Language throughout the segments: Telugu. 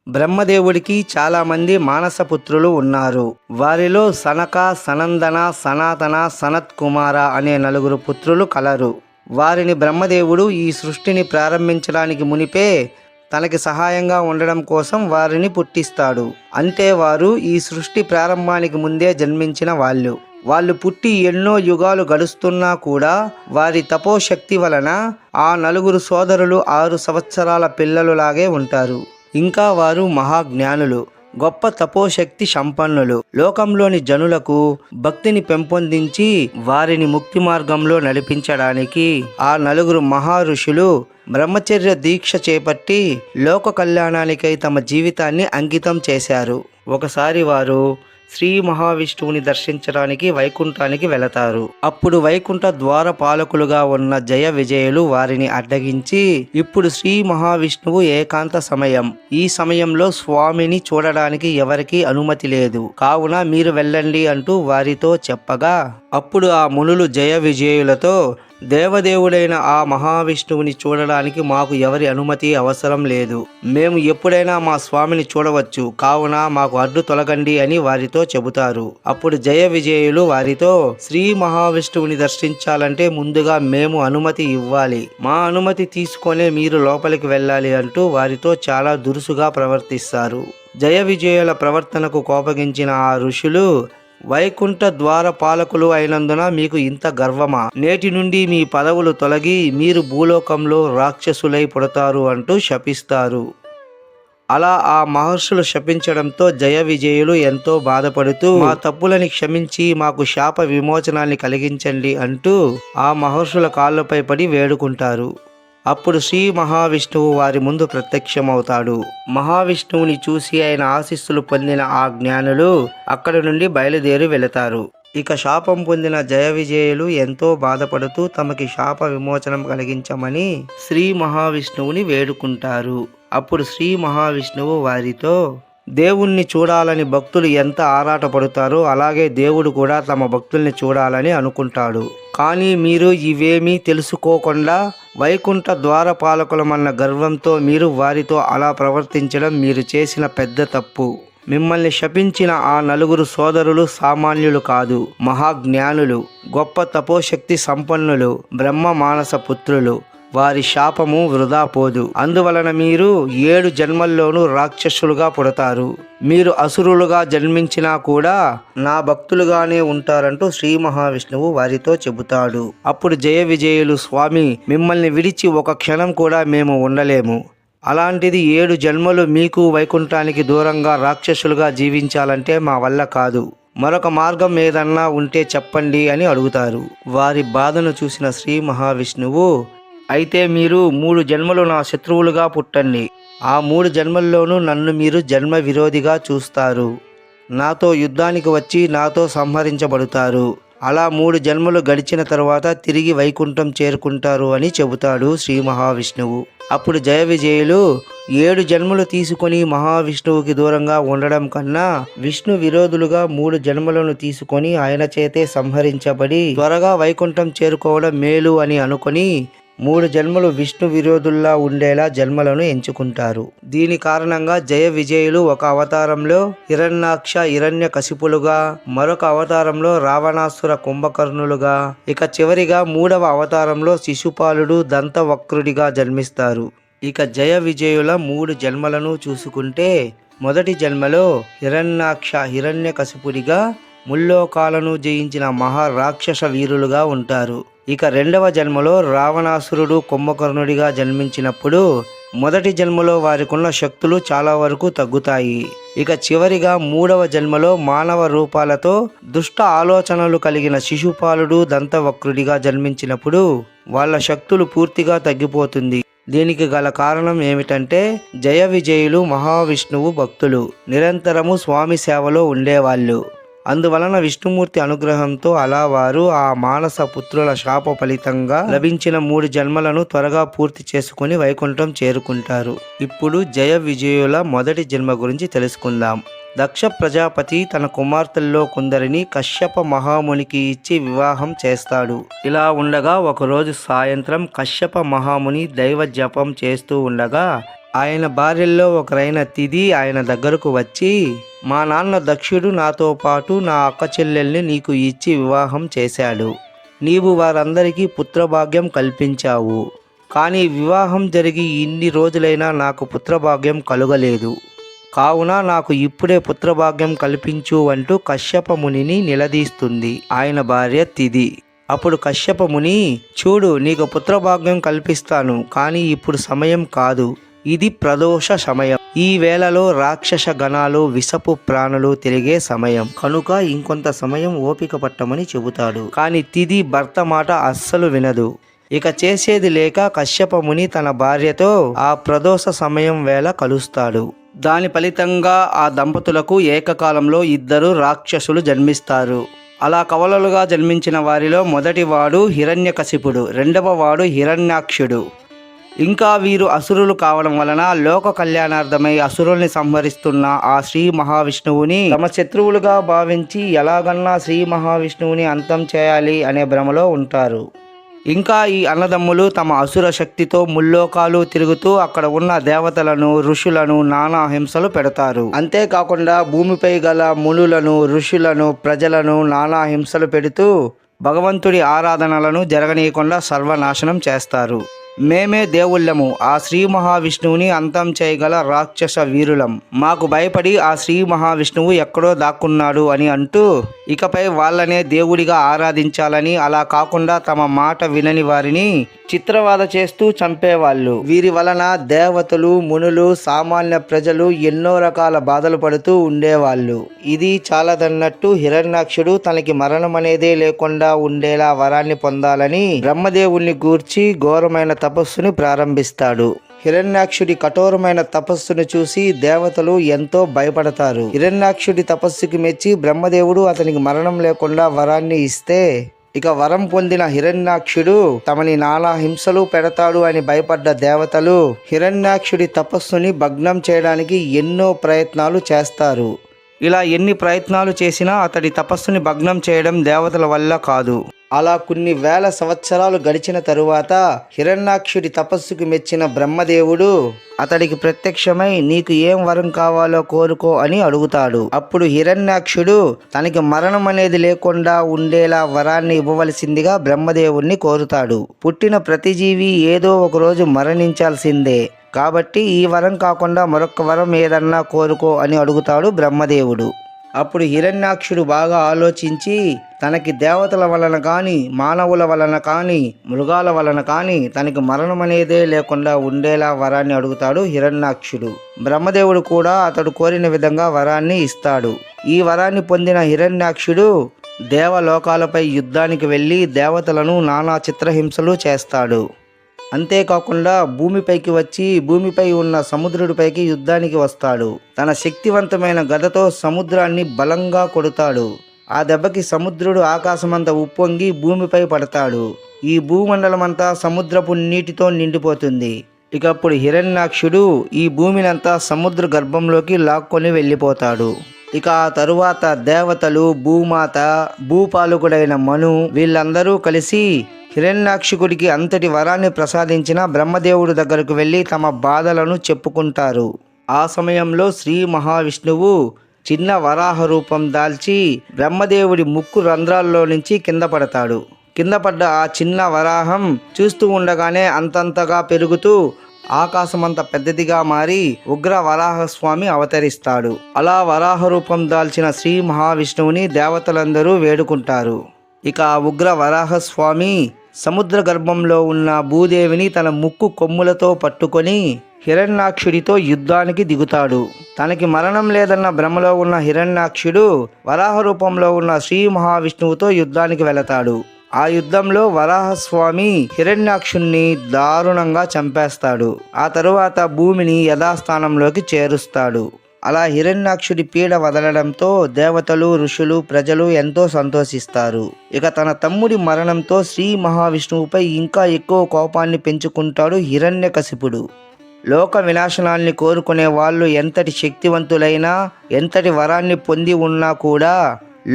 బ్రహ్మదేవుడికి చాలామంది మానసపుత్రులు ఉన్నారు. వారిలో సనక, సనందన, సనాతన, సనత్ కుమార అనే నలుగురు పుత్రులు కలరు. వారిని బ్రహ్మదేవుడు ఈ సృష్టిని ప్రారంభించడానికి మునిపే తనకి సహాయంగా ఉండడం కోసం వారిని పుట్టిస్తాడు. అంటే వారు ఈ సృష్టి ప్రారంభానికి ముందే జన్మించిన వాళ్ళు పుట్టి ఎన్నో యుగాలు గడుస్తున్నా కూడా వారి తపోశక్తి వలన ఆ నలుగురు సోదరులు 6 సంవత్సరాల పిల్లలులాగే ఉంటారు. ఇంకా వారు మహాజ్ఞానులు, గొప్ప తపోశక్తి సంపన్నులు. లోకంలోని జనులకు భక్తిని పెంపొందించి వారిని ముక్తి మార్గంలో నడిపించడానికి ఆ నలుగురు మహర్షులు బ్రహ్మచర్య దీక్ష చేపట్టి లోక కళ్యాణానికై తమ జీవితాన్ని అంకితం చేశారు. ఒకసారి వారు శ్రీ మహావిష్ణువుని దర్శించడానికి వైకుంఠానికి వెళతారు. అప్పుడు వైకుంఠ ద్వారపాలకులుగా ఉన్న జయ విజయులు వారిని అడ్డగించి, ఇప్పుడు శ్రీ మహావిష్ణువు ఏకాంత సమయం, ఈ సమయంలో స్వామిని చూడడానికి ఎవరికీ అనుమతి లేదు, కావున మీరు వెళ్ళండి అంటూ వారితో చెప్పగా, అప్పుడు ఆ మునులు జయ విజయులతో, దేవదేవుడైన ఆ మహావిష్ణువుని చూడడానికి మాకు ఎవరి అనుమతి అవసరం లేదు. మేము ఎప్పుడైనా మా స్వామిని చూడవచ్చు, కావున మాకు అడ్డు తొలగండి అని వారితో చెబుతారు. అప్పుడు జయ విజయులు వారితో, శ్రీ మహావిష్ణువుని దర్శించాలంటే ముందుగా మేము అనుమతి ఇవ్వాలి, మా అనుమతి తీసుకొనే మీరు లోపలికి వెళ్ళాలి అంటూ వారితో చాలా దురుసుగా ప్రవర్తిస్తారు. జయ విజయుల ప్రవర్తనకు కోపగించిన ఆ ఋషులు, వైకుంఠ ద్వారపాలకులు అయినందున మీకు ఇంత గర్వమా? నేటి నుండి మీ పదవులు తొలగి మీరు భూలోకంలో రాక్షసులై పుడతారు అంటూ శపిస్తారు. అలా ఆ మహర్షులు శపించడంతో జయ విజయులు ఎంతో బాధపడుతూ, మా తప్పులని క్షమించి మాకు శాప విమోచనాన్ని కలిగించండి అంటూ ఆ మహర్షుల కాళ్ళపై పడి వేడుకుంటారు. అప్పుడు శ్రీ మహావిష్ణువు వారి ముందు ప్రత్యక్షమవుతాడు. మహావిష్ణువుని చూసి ఆయన ఆశీస్సులు పొందిన ఆ జ్ఞానులు అక్కడి నుండి బయలుదేరి వెళతారు. ఇక శాపం పొందిన జయ విజయులు ఎంతో బాధపడుతూ తమకి శాప విమోచనం కలిగించమని శ్రీ మహావిష్ణువుని వేడుకుంటారు. అప్పుడు శ్రీ మహావిష్ణువు వారితో, దేవుణ్ణి చూడాలని భక్తులు ఎంత ఆరాటపడతారో అలాగే దేవుడు కూడా తమ భక్తుల్ని చూడాలని అనుకుంటాడు. కానీ మీరు ఇవేమీ తెలుసుకోకుండా వైకుంఠ ద్వారపాలకులమన్న గర్వంతో మీరు వారితో అలా ప్రవర్తించడం మీరు చేసిన పెద్ద తప్పు. మిమ్మల్ని శపించిన ఆ నలుగురు సోదరులు సామాన్యులు కాదు, మహాజ్ఞానులు, గొప్ప తపోశక్తి సంపన్నులు, బ్రహ్మ మానస పుత్రులు. వారి శాపము వృధా పోదు. అందువలన మీరు 7 జన్మల్లోనూ రాక్షసులుగా పుడతారు. మీరు అసురులుగా జన్మించినా కూడా నా భక్తులుగానే ఉంటారంటూ శ్రీ మహావిష్ణువు వారితో చెబుతాడు. అప్పుడు జయ విజయులు, స్వామి, మిమ్మల్ని విడిచి ఒక క్షణం కూడా మేము ఉండలేము. అలాంటిది 7 జన్మలు మీకు వైకుంఠానికి దూరంగా రాక్షసులుగా జీవించాలంటే మా వల్ల కాదు. మరొక మార్గం ఏదన్నా ఉంటే చెప్పండి అని అడుగుతారు. వారి బాధను చూసిన శ్రీ మహావిష్ణువు, అయితే మీరు 3 జన్మలు నా శత్రువులుగా పుట్టండి. ఆ 3 జన్మల్లోనూ నన్ను మీరు జన్మ విరోధిగా చూస్తారు. నాతో యుద్ధానికి వచ్చి నాతో సంహరించబడతారు. అలా 3 జన్మలు గడిచిన తరువాత తిరిగి వైకుంఠం చేరుకుంటారు అని చెబుతాడు శ్రీ మహావిష్ణువు. అప్పుడు జయ విజయులు, 7 జన్మలు తీసుకొని మహావిష్ణువుకి దూరంగా ఉండడం కన్నా విష్ణు విరోధులుగా 3 జన్మలను తీసుకొని ఆయన చేతే సంహరించబడి త్వరగా వైకుంఠం చేరుకోవడం మేలు అని అనుకొని 3 జన్మలు విష్ణు విరోధుల్లా ఉండేలా జన్మలను ఎంచుకుంటారు. దీని కారణంగా జయ విజయులు ఒక అవతారంలో హిరణ్యాక్ష హిరణ్య కశిపులుగా, మరొక అవతారంలో రావణాసుర కుంభకర్ణులుగా, ఇక చివరిగా 3వ అవతారంలో శిశుపాలుడు దంతవక్రుడిగా జన్మిస్తారు. ఇక జయ విజయుల 3 జన్మలను చూసుకుంటే, మొదటి జన్మలో హిరణ్యాక్ష హిరణ్య కశిపుడిగా ముల్లోకాలను జయించిన మహారాక్షస వీరులుగా ఉంటారు. ఇక 2వ జన్మలో రావణాసురుడు కుంభకర్ణుడిగా జన్మించినప్పుడు మొదటి జన్మలో వారికున్న శక్తులు చాలా వరకు తగ్గుతాయి. ఇక చివరిగా 3వ జన్మలో మానవ రూపాలతో దుష్ట ఆలోచనలు కలిగిన శిశుపాలుడు దంతవక్రుడిగా జన్మించినప్పుడు వాళ్ళ శక్తులు పూర్తిగా తగ్గిపోతుంది. దీనికి గల కారణం ఏమిటంటే, జయ విజయులు మహావిష్ణువు భక్తులు, నిరంతరము స్వామి సేవలో ఉండేవాళ్ళు. అందువలన విష్ణుమూర్తి అనుగ్రహంతో అలా వారు ఆ మానస పుత్రుల శాప ఫలితంగా లభించిన 3 జన్మలను త్వరగా పూర్తి చేసుకుని వైకుంఠం చేరుకుంటారు. ఇప్పుడు జయ విజయుల మొదటి జన్మ గురించి తెలుసుకుందాం. దక్ష ప్రజాపతి తన కుమార్తెల్లో కొందరిని కశ్యప మహామునికి ఇచ్చి వివాహం చేస్తాడు. ఇలా ఉండగా ఒకరోజు సాయంత్రం కశ్యప మహాముని దైవ జపం చేస్తూ ఉండగా ఆయన భార్యల్లో ఒకరైన తిది ఆయన దగ్గరకు వచ్చి, మా నాన్న దక్షుడు నాతో పాటు నా అక్క చెల్లెల్ని నీకు ఇచ్చి వివాహం చేశాడు. నీవు వారందరికీ పుత్రభాగ్యం కల్పించావు. కానీ వివాహం జరిగి ఇన్ని రోజులైనా నాకు పుత్రభాగ్యం కలుగలేదు. కావున నాకు ఇప్పుడే పుత్రభాగ్యం కల్పించు అంటూ కశ్యప మునిని నిలదీస్తుంది ఆయన భార్య తిది. అప్పుడు కశ్యప ముని, చూడు, నీకు పుత్రభాగ్యం కల్పిస్తాను, కానీ ఇప్పుడు సమయం కాదు. ఇది ప్రదోష సమయం. ఈ వేళలో రాక్షస గణాలు విషపు ప్రాణులు తిరిగే సమయం కనుక ఇంకొంత సమయం ఓపిక పట్టమని చెబుతాడు. కానీ తిది భర్త మాట అస్సలు వినదు. ఇక చేసేది లేక కశ్యప ముని తన భార్యతో ఆ ప్రదోష సమయం వేళ కలుస్తాడు. దాని ఫలితంగా ఆ దంపతులకు ఏకకాలంలో 2 రాక్షసులు జన్మిస్తారు. అలా కవలలుగా జన్మించిన వారిలో మొదటివాడు హిరణ్యకశిపుడు, రెండవవాడు హిరణ్యాక్షుడు. ఇంకా వీరు అసురులు కావడం వలన లోక కళ్యాణార్థమై అసురుల్ని సంహరిస్తున్న ఆ శ్రీ మహావిష్ణువుని తమ శత్రువులుగా భావించి ఎలాగన్నా శ్రీ మహావిష్ణువుని అంతం చేయాలి అనే భ్రమలో ఉంటారు. ఇంకా ఈ అన్నదమ్ములు తమ అసుర శక్తితో ముల్లోకాలు తిరుగుతూ అక్కడ ఉన్న దేవతలను, ఋషులను నానా హింసలు పెడతారు. అంతేకాకుండా భూమిపై గల మునులను, ఋషులను, ప్రజలను నానా హింసలు పెడుతూ భగవంతుడి ఆరాధనలను జరగనీయకుండా సర్వనాశనం చేస్తారు. మేమే దేవుళ్ళము, ఆ శ్రీ మహావిష్ణువుని అంతం చేయగల రాక్షస వీరులం. మాకు భయపడి ఆ శ్రీ మహావిష్ణువు ఎక్కడో దాక్కున్నాడు అని అంటూ ఇకపై వాళ్ళనే దేవుడిగా ఆరాధించాలని, అలా కాకుండా తమ మాట వినని వారిని చిత్రవాద చేస్తూ చంపేవాళ్ళు. వీరి వలన దేవతలు, మునులు, సామాన్య ప్రజలు ఎన్నో రకాల బాధలు పడుతూ ఉండేవాళ్ళు. ఇది చాలదన్నట్టు హిరణ్యాక్షుడు తనకి మరణం అనేదే లేకుండా ఉండేలా వరాన్ని పొందాలని బ్రహ్మదేవుణ్ణి గూర్చి ఘోరమైన తపస్సుని ప్రారంభిస్తాడు. హిరణ్యాక్షుడి కఠోరమైన తపస్సును చూసి దేవతలు ఎంతో భయపడతారు. హిరణ్యాక్షుడి తపస్సుకి మెచ్చి బ్రహ్మదేవుడు అతనికి మరణం లేకుండా వరాన్ని ఇస్తే, ఇక వరం పొందిన హిరణ్యాక్షుడు తమని నానా హింసలు పెడతాడు అని భయపడ్డ దేవతలు హిరణ్యాక్షుడి తపస్సుని భగ్నం చేయడానికి ఎన్నో ప్రయత్నాలు చేస్తారు. ఇలా ఎన్ని ప్రయత్నాలు చేసినా అతడి తపస్సుని భగ్నం చేయడం దేవతల వల్ల కాదు. అలా కొన్ని వేల సంవత్సరాలు గడిచిన తరువాత హిరణ్యాక్షుడి తపస్సుకు మెచ్చిన బ్రహ్మదేవుడు అతడికి ప్రత్యక్షమై నీకు ఏం వరం కావాలో కోరుకో అని అడుగుతాడు. అప్పుడు హిరణ్యాక్షుడు తనకి మరణం అనేది లేకుండా ఉండేలా వరాన్ని ఇవ్వవలసిందిగా బ్రహ్మదేవుణ్ణి కోరుతాడు. పుట్టిన ప్రతి జీవి ఏదో ఒక రోజు మరణించాల్సిందే, కాబట్టి ఈ వరం కాకుండా మరొక వరం ఏదన్నా కోరుకో అని అడుగుతాడు బ్రహ్మదేవుడు. అప్పుడు హిరణ్యాక్షుడు బాగా ఆలోచించి తనకి దేవతల వలన కానీ, మానవుల వలన కానీ, మృగాల వలన కానీ తనకి మరణం అనేదే లేకుండా ఉండేలా వరాన్ని అడుగుతాడు హిరణ్యాక్షుడు. బ్రహ్మదేవుడు కూడా అతడు కోరిన విధంగా వరాన్ని ఇస్తాడు. ఈ వరాన్ని పొందిన హిరణ్యాక్షుడు దేవలోకాలపై యుద్ధానికి వెళ్ళి దేవతలను నానా చిత్రహింసలు చేస్తాడు. అంతేకాకుండా భూమిపైకి వచ్చి భూమిపై ఉన్న సముద్రుడిపైకి యుద్ధానికి వస్తాడు. తన శక్తివంతమైన గదతో సముద్రాన్ని బలంగా కొడతాడు. ఆ దెబ్బకి సముద్రుడు ఆకాశమంతా ఉప్పొంగి భూమిపై పడతాడు. ఈ భూమండలమంతా సముద్రపు నీటితో నిండిపోతుంది. ఇక అప్పుడు హిరణ్యాక్షుడు ఈ భూమినంతా సముద్ర గర్భంలోకి లాక్కొని వెళ్ళిపోతాడు. ఇక ఆ తరువాత దేవతలు, భూమాత, భూపాలకుడైన మను వీళ్ళందరూ కలిసి హిరణ్యాక్షుడికి అంతటి వరాన్ని ప్రసాదించిన బ్రహ్మదేవుడి దగ్గరకు వెళ్ళి తమ బాధలను చెప్పుకుంటారు. ఆ సమయంలో శ్రీ మహావిష్ణువు చిన్న వరాహ రూపం దాల్చి బ్రహ్మదేవుడి ముక్కు రంధ్రాల్లో నుంచి కింద పడతాడు. కింద పడ్డ ఆ చిన్న వరాహం చూస్తూ ఉండగానే అంతంతగా పెరుగుతూ ఆకాశమంత పెద్దదిగా మారి ఉగ్ర వరాహస్వామి అవతరిస్తాడు. అలా వరాహ రూపం దాల్చిన శ్రీ మహావిష్ణువుని దేవతలందరూ వేడుకుంటారు. ఇక ఆ ఉగ్ర వరాహస్వామి సముద్ర గర్భంలో ఉన్న భూదేవిని తన ముక్కు కొమ్ములతో పట్టుకొని హిరణ్యాక్షుడితో యుద్ధానికి దిగుతాడు. తనకి మరణం లేదన్న భ్రమలో ఉన్న హిరణ్యాక్షుడు వరాహ రూపంలో ఉన్న శ్రీ మహావిష్ణువుతో యుద్ధానికి వెళతాడు. ఆ యుద్ధంలో వరాహస్వామి హిరణ్యాక్షుణ్ణి దారుణంగా చంపేస్తాడు. ఆ తరువాత భూమిని యథాస్థానంలోకి చేరుస్తాడు. అలా హిరణ్యాక్షుడి పీడ వదలడంతో దేవతలు, ఋషులు, ప్రజలు ఎంతో సంతోషిస్తారు. ఇక తన తమ్ముడి మరణంతో శ్రీ మహావిష్ణువుపై ఇంకా ఎక్కువ కోపాన్ని పెంచుకుంటాడు హిరణ్యకశిపుడు. లోక వినాశనాల్ని కోరుకునే వాళ్ళు ఎంతటి శక్తివంతులైనా, ఎంతటి వరాన్ని పొంది ఉన్నా కూడా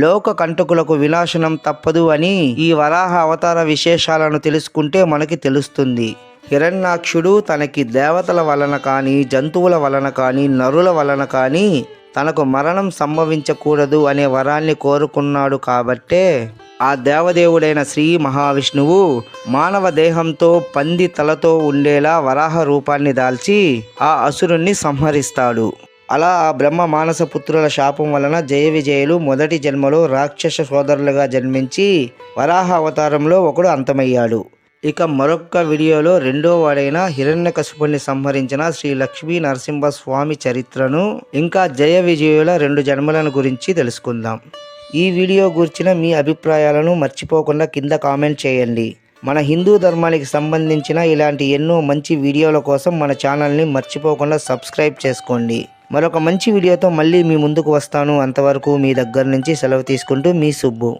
లోక కంటకులకు వినాశనం తప్పదు అని ఈ వరాహ అవతార విశేషాలను తెలుసుకుంటే మనకి తెలుస్తుంది. హిరణ్యాక్షుడు తనకి దేవతల వలన కానీ, జంతువుల వలన కానీ, నరుల వలన కానీ తనకు మరణం సంభవించకూడదు అనే వరాన్ని కోరుకున్నాడు కాబట్టే ఆ దేవదేవుడైన శ్రీ మహావిష్ణువు మానవ దేహంతో పంది తలతో ఉండేలా వరాహ రూపాన్ని దాల్చి ఆ అసురుణ్ణి సంహరిస్తాడు. అలా ఆ బ్రహ్మ మానస పుత్రుల శాపం వలన జయ విజయులు మొదటి జన్మలో రాక్షస సోదరులుగా జన్మించి వరాహ అవతారంలో ఒకడు అంతమయ్యాడు. ఇక మరొక వీడియోలో రెండో వాడైన హిరణ్యకశిపుణ్ణి సంహరించిన శ్రీ లక్ష్మీ నరసింహ స్వామి చరిత్రను, ఇంకా జయ విజయుల 2 జన్మలను గురించి తెలుసుకుందాం. ఈ వీడియో గురించిన మీ అభిప్రాయాలను మర్చిపోకుండా కింద కామెంట్ చేయండి. మన హిందూ ధర్మానికి సంబంధించిన ఇలాంటి ఎన్నో మంచి వీడియోల కోసం మన ఛానల్ని మర్చిపోకుండా సబ్స్క్రైబ్ చేసుకోండి. మరొక మంచి వీడియోతో మళ్ళీ మీ ముందుకు వస్తాను. అంతవరకు మీ దగ్గర నుంచి సెలవు తీసుకుంటూ మీ సుబ్బు.